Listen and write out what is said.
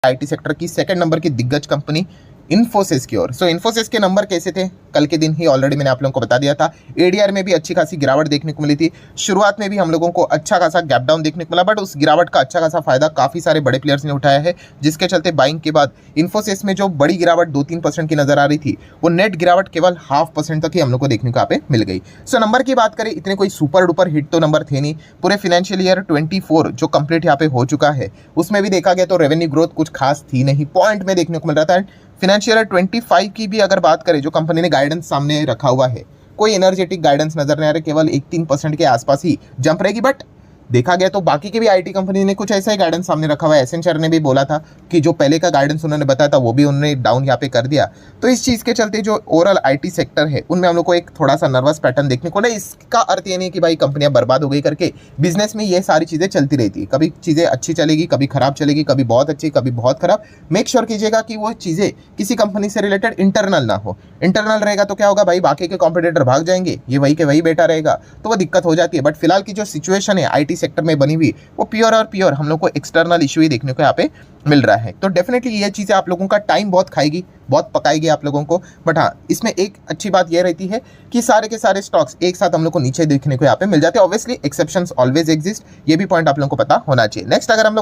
IT sector की second number की दिग्गज कंपनी इन्फोसिस की ओर। सो इन्फोसिस के नंबर कैसे थे कल के दिन ही ऑलरेडी मैंने आप लोगों को बता दिया था। एडीआर में भी अच्छी खासी गिरावट देखने को मिली थी। शुरुआत में भी हम लोगों को अच्छा खासा गैप डाउन देखने को मिला, बट उस गिरावट का अच्छा खासा फायदा काफी सारे बड़े प्लेयर्स ने उठाया है, जिसके चलते बाइंग के बाद इन्फोसिस में जो बड़ी गिरावट 2-3% की नजर आ रही थी, वो नेट गिरावट केवल 0.5% तक ही हम लोग को देखने को यहाँ पे मिल गई। सो नंबर की बात करें, इतने कोई सुपर डुपर हिट तो नंबर थे नहीं। पूरे फाइनेंशियल ईयर 24 जो कंप्लीट यहाँ पे हो चुका है, उसमें भी देखा गया तो रेवेन्यू ग्रोथ कुछ खास थी नहीं, पॉइंट में देखने को मिल रहा था। फाइनेंशियल ईयर 25 की भी अगर बात करें, जो कंपनी ने गाइडेंस सामने रखा हुआ है, कोई एनर्जेटिक गाइडेंस नजर नहीं आ रहा, केवल 1-3% के आसपास ही जंप रहेगी। बट देखा गया तो बाकी के भी आईटी कंपनी ने कुछ ऐसा ही गाइडेंस सामने रखा हुआ है। एसेंचर ने भी बोला था कि जो पहले का गाइडेंस उन्होंने बताया था वो भी उन्होंने डाउन यहाँ पे कर दिया। तो इस चीज़ के चलते जो ओवरऑल आईटी सेक्टर है, उनमें हम लोग को एक थोड़ा सा नर्वस पैटर्न देखने को मिला। इसका अर्थ ये नहीं कि भाई कंपनियां बर्बाद हो गई करके, बिजनेस में ये सारी चीज़ें चलती रहती है। कभी चीज़ें अच्छी चलेगी, कभी खराब चलेगी, कभी बहुत अच्छी, कभी बहुत खराब। मेक श्योर कीजिएगा कि वो चीज़ें किसी कंपनी से रिलेटेड इंटरनल ना हो। इंटरनल रहेगा तो क्या होगा भाई, बाकी के कॉम्पिटिटर भाग जाएंगे, ये वही के वही बैठा रहेगा, तो वो दिक्कत हो जाती है। बट फिलहाल की जो सिचुएशन है आईटी सेक्टर में बनी हुई, वो प्योर और प्योर हम लोग को एक्सटर्नल इशू ही देखने को यहाँ पे मिल रहा है। तो डेफिनेटली ये चीज़ें आप लोगों का टाइम बहुत खाएगी, बहुत पकाएगी आप लोगों को। बट हाँ, इसमें एक अच्छी बात ये रहती है कि सारे के सारे स्टॉक्स एक साथ हम लोग को नीचे देखने को यहाँ पे मिल जाते हैं। ऑब्वियसली एक्सेप्शंस ऑलवेज एग्जिस्ट, ये भी पॉइंट आप लोगों को पता होना चाहिए। नेक्स्ट अगर हम लोग